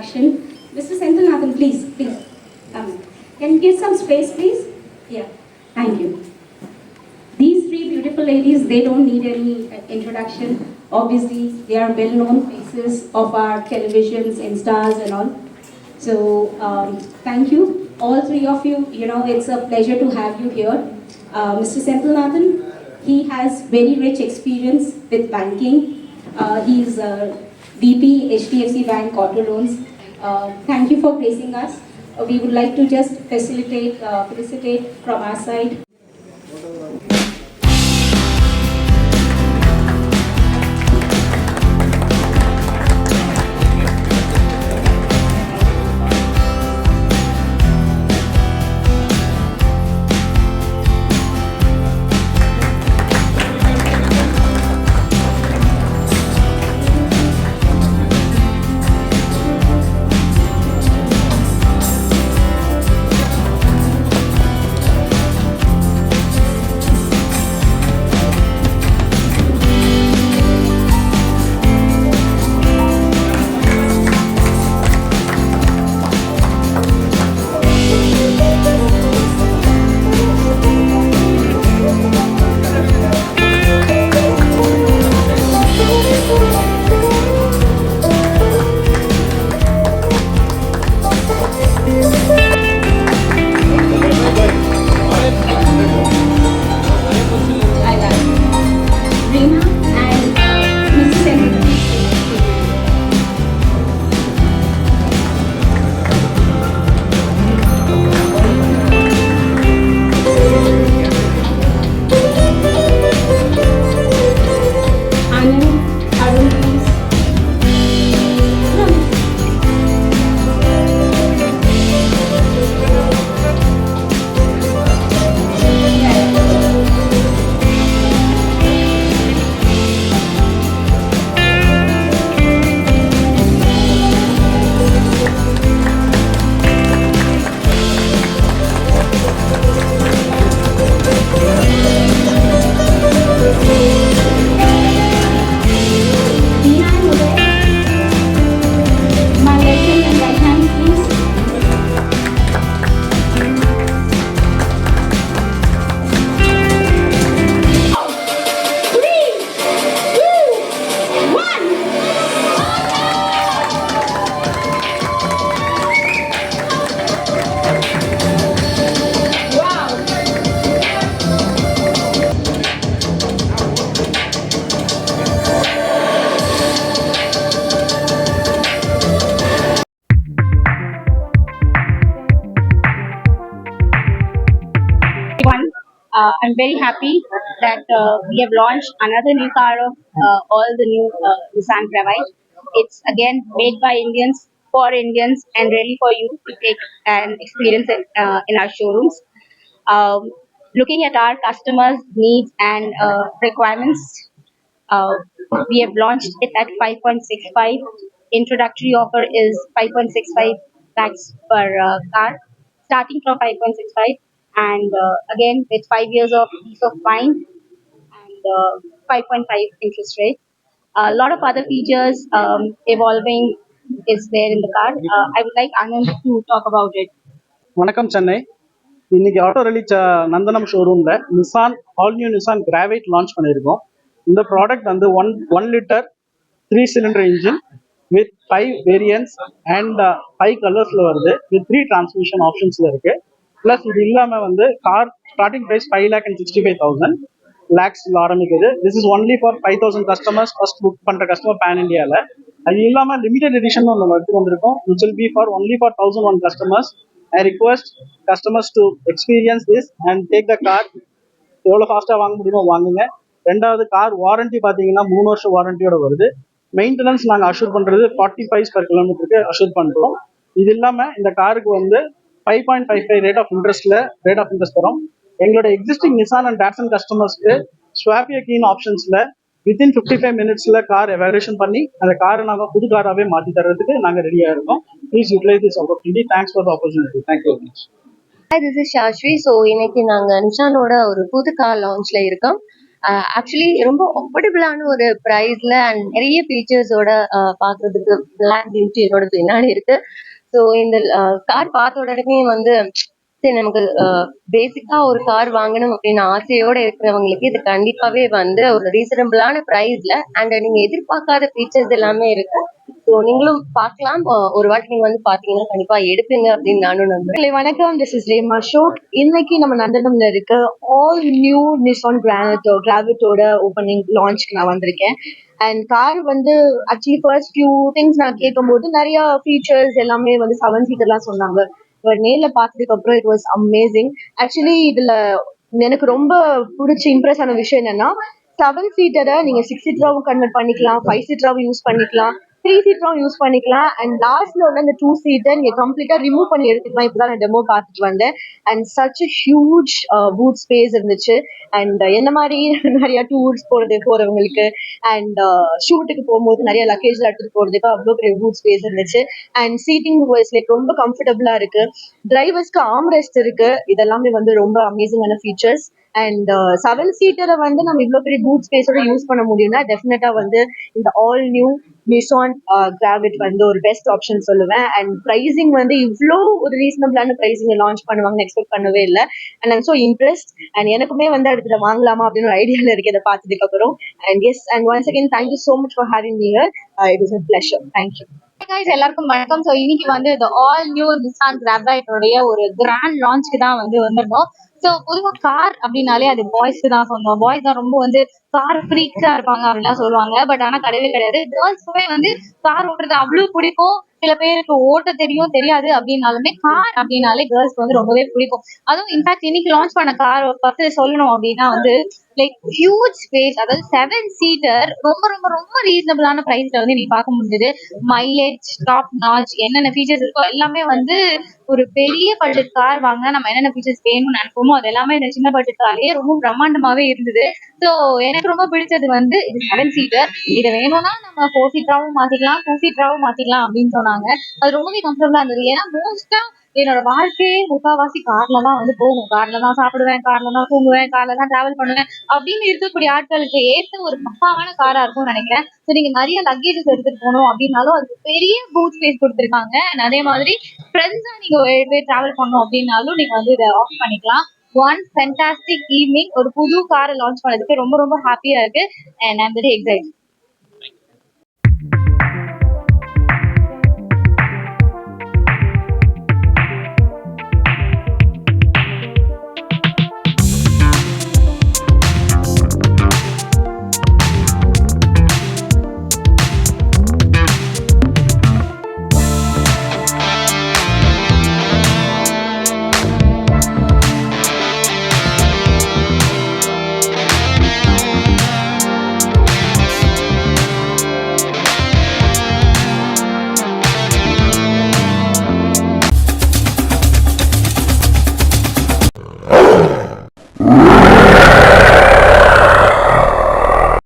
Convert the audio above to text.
introduction. Mr. Senthilnathan, please. Can you give some space, please? Yeah, thank you. These three beautiful ladies, they don't need any introduction. Obviously, they are well-known faces of our televisions, Instas and all. So, thank you, all three of you. You know, it's a pleasure to have you here. Mr. Senthilnathan, he has very rich experience with banking. He's VP HDFC Bank Auto Loans. Thank you for gracing us. We would like to just felicitate from our side. I'm very happy that we have launched another new car of all the new Nissan Gravite. It's again made by Indians for Indians and ready for you to take and experience it in our showrooms. Um, Looking at our customers' needs and requirements, uh, we have launched it at 5.65. Introductory offer is 5.65 lakhs per car, starting from 5.65, and again with 5 years of peace of mind and 5.5 interest rate. A lot of other features evolving is there in the car. I would like Anand to talk about it. வணக்கம் சென்னை. இன்னைக்கு auto release நந்தனம் ஷோரூமில் all new Nissan Gravite launch பண்ணியிருக்கோம். இந்த product வந்து one litre 3 cylinder engine with 5 variants and 5 கலர்ஸில் வருது. With 3 transmission ஆப்ஷன்ஸில் இருக்குது. Plus இது இல்லாமல் வந்து கார் ஸ்டார்டிங் ப்ரைஸ் 5,65,000 லேக்ஸில் ஆரம்பிக்குது. This is only for 5,000 customers first book பண்ணுற கஸ்டமர் பேன் இண்டியாவில். அது இல்லாமல் லிமிடெட் எடிஷன் ஒன்று எடுத்து வந்திருக்கோம். Which will be for only for 1,001 customers. I request customers to experience this and take the car. எவ்வளோ ஃபாஸ்ட்டாக வாங்க முடியுமோ வாங்குங்க. ரெண்டாவது கார் வாரண்ட்டி பார்த்தீங்கன்னா 3 வருஷம் வாரண்டியோட வருது. மெயின்டெனன்ஸ் நாங்கள் அஷ்யூர் பண்ணுறது 40 பைஸ் per கிலோமீட்டருக்கு அஷ்யூர் பண்ணுறோம். இது இல்லாமல் இந்த காருக்கு வந்து 5.55 ரேட் ஆஃப் இன்ட்ரெஸ்ட் தரும். எங்களோட எக்ஸிஸ்டிங் நிசான் அண்ட் டாட்சன் கஸ்டமர்ஸ்க்கு ஸ்வாப் யுவர் கீ ஆப்ஷன்ஸில் வித்தின் 55 மினிட்ஸில் கார் எவாலுவேஷன் பண்ணி அந்த காரை நாங்கள் புது காராகவே மாற்றி தர்றதுக்கு நாங்கள் ரெடியாக இருக்கோம். Please utilise this opportunity. Thanks for the opportunity. Thank you very much. Hi, this is Shashvi. So இன்னைக்கு நாங்கள் நிஷானோட ஒரு புது கார் லான்ச்ல இருக்கோம். ஆக்சுவலி ரொம்ப அஃபோர்டபுளான ஒரு ப்ரைஸ்ல அண்ட் நிறைய ஃபீச்சர்ஸோட பார்க்கறதுக்கு பிளாக் பியூட்டி இதோட பின்னாடி இருக்கு. ஸோ இந்த கார் பார்த்த உடனே வந்து சரி நமக்கு பேசிக்கா ஒரு கார் வாங்கணும் அப்படின்னு ஆசையோட இருக்கிறவங்களுக்கு இது கண்டிப்பாவே வந்து ஒரு ரீசனபிளான ப்ரைஸ்ல அண்ட் நீங்க எதிர்பார்க்காத ஃபீச்சர்ஸ் எல்லாமே இருக்கு. ஸோ நீங்களும் பார்க்கலாம். ஒரு வாட்டி நீங்க வந்து பாத்தீங்கன்னா கண்டிப்பா எடுப்பீங்க அப்படின்னு நானும் நம்புறேன். இல்லை வணக்கம், திஸ் இஸ் ரேமா ஷோக். இன்னைக்கு நம்ம நந்தனம்ல இருக்க ஆல் நியூ நிசான் கிராவிட்டோட ஓப்பனிங் லான்ச்க்கு நான் வந்திருக்கேன். அண்ட் கார் வந்து ஆக்சுவலி ஃபர்ஸ்ட் ஃபியூ திங்ஸ் நான் கேட்கும்போது நிறைய ஃபீச்சர்ஸ் எல்லாமே வந்து 7 சீட்டர்லாம் சொன்னாங்க. பட் நேர்ல பார்த்ததுக்கு அப்புறம் இட் வாஸ் அமேசிங். ஆக்சுவலி இதுல எனக்கு ரொம்ப பிடிச்ச இம்ப்ரெஸ் ஆன விஷயம் என்னன்னா 7 சீட்டரை நீங்க 6 சீட்டராகவும் கன்வெர்ட் பண்ணிக்கலாம், 5 சீட்டராகவும் யூஸ் பண்ணிக்கலாம், 3 சீட்டரும் யூஸ் பண்ணிக்கலாம். அண்ட் லாஸ்ட்ல உள்ள இந்த 2 சீட்டை நீங்க கம்ப்ளீட்டா ரிமூவ் பண்ணி எடுத்துக்கலாம். இப்பதான் நான் டெமோ பார்த்துட்டு வந்தேன். And such huge boot space இருந்துச்சு. அண்ட் என்ன மாதிரி நிறைய டூர்ஸ் போறவங்களுக்கு அண்ட் ஷூட்டுக்கு போகும்போது நிறைய லக்கேஜ் எடுத்துட்டு போறதுக்கு அவ்வளோ பெரிய பூட் ஸ்பேஸ் இருந்துச்சு. அண்ட் சீட்டிங் வைஸ் லைக் ரொம்ப கம்ஃபர்டபுளா இருக்கு. டிரைவர்ஸ்க்கு ஆர்ம்ரெஸ்ட் இருக்கு. இதெல்லாமே வந்து ரொம்ப அமேசிங்கான ஃபீச்சர்ஸ். அண்ட் 7 சீட்டரை வந்து நம்ம இவ்வளோ பெரிய பூட் ஸ்பேஸோட யூஸ் பண்ண முடியும்னா டெஃபினட்டா வந்து இந்த ஆல் நியூ நிசான் கிராவிட் வந்து ஒரு பெஸ்ட் ஆப்ஷன் சொல்லுவேன். அண்ட் ப்ரைசிங் வந்து இவ்வளோ ஒரு ரீசனபிளான ப்ரைசிங் லான்ச் பண்ணுவாங்கன்னு எக்ஸ்பெக்ட் பண்ணவே இல்லை. And I'm so impressed. And எனக்குமே வந்து அடுத்த வாங்கலாமா அப்படின்னு ஒரு ஐடியாவில் இருக்கு இதை பார்த்ததுக்கு அப்புறம். And yes and once again thank you so much for having me here. It is a pleasure. Thank you. எல்லாருக்கும் வணக்கம். ஸோ இன்னைக்கு வந்து இந்த ஆல் நியூ நிசான் கிராவைட்டோடைய ஒரு கிராண்ட் லான்ச்க்கு தான் வந்து வந்திருந்தோம். ஸோ பொதுவாக கார் அப்படின்னாலே அது பாய்ஸ்க்கு தான் சொந்தம். பாய்ஸ் தான் ரொம்ப வந்து கார் ஃப்ரீக்கா இருப்பாங்க அப்படிலாம் சொல்லுவாங்க. பட் ஆனா கிடையவே கிடையாது. கேர்ள்ஸ்க்குமே வந்து கார் ஓட்டுறது அவ்வளவு பிடிக்கும். சில பேருக்கு ஓட்ட தெரியும் தெரியாது அப்படின்னாலுமே கார் அப்படின்னாலே கேர்ள்ஸ்க்கு வந்து ரொம்பவே பிடிக்கும். அதுவும் இன்ஃபேக்ட் இன்னைக்கு லான்ச் பண்ண கார் பத்தி சொல்லணும் அப்படின்னா வந்து லைக் ஹியூஜ் ஸ்பேஸ், அதாவது 7 சீட்டர் ரொம்ப ரொம்ப ரொம்ப ரீசனபிளான பிரைஸ்ல வந்து நீ பார்க்க முடிஞ்சது. மைலேஜ் டாப் நாச் என்னென்ன ஃபீச்சர்ஸ் இருக்கோ எல்லாமே வந்து ஒரு பெரிய பட்ஜெட் கார் வாங்கினா நம்ம என்னென்ன ஃபீச்சர்ஸ் வேணும்னு நினைப்போமோ அது எல்லாமே இந்த சின்ன பட்ஜெட் கார்லயே ரொம்ப பிரம்மாண்டமாவே இருந்தது. ஸோ எனக்கு ரொம்ப பிடிச்சது வந்து இது 7 சீட்டர். இது வேணும்னா நம்ம 4 சீட்டராகவும் மாத்திக்கலாம், 2 சீட்டராகவும் மாத்திக்கலாம் அப்படின்னு சொன்னாங்க. அது ரொம்பவே கம்ஃபர்டபுளா இருந்தது. ஏன்னா மோஸ்டா என்னோட வாழ்க்கையே முக்காவாசி கார்ல தான் வந்து போகும். கார்ல தான் சாப்பிடுவேன், கார்ல தான் தூங்குவேன், கார்ல தான் டிராவல் பண்ணுவேன் அப்படின்னு இருக்கக்கூடிய ஆட்களுக்கு ஏற்ற ஒரு பக்காவான காரா இருக்கும்னு நினைக்கிறேன். ஸோ நீங்க நிறைய லக்கேஜஸ் எடுத்துட்டு போகணும் அப்படின்னாலும் அதுக்கு பெரிய பூட் ஸ்பேஸ் கொடுத்துருக்காங்க. அதே மாதிரி ஃப்ரெண்ட்ஸா நீங்க 7 பேர் டிராவல் பண்ணணும் அப்படின்னாலும் நீங்க வந்து இதை ஆஃப் பண்ணிக்கலாம். One fantastic evening. ஒரு புது காரை லான்ச் பண்ணதுக்கு ரொம்ப ரொம்ப ஹாப்பியா இருக்கு. And I'm very excited.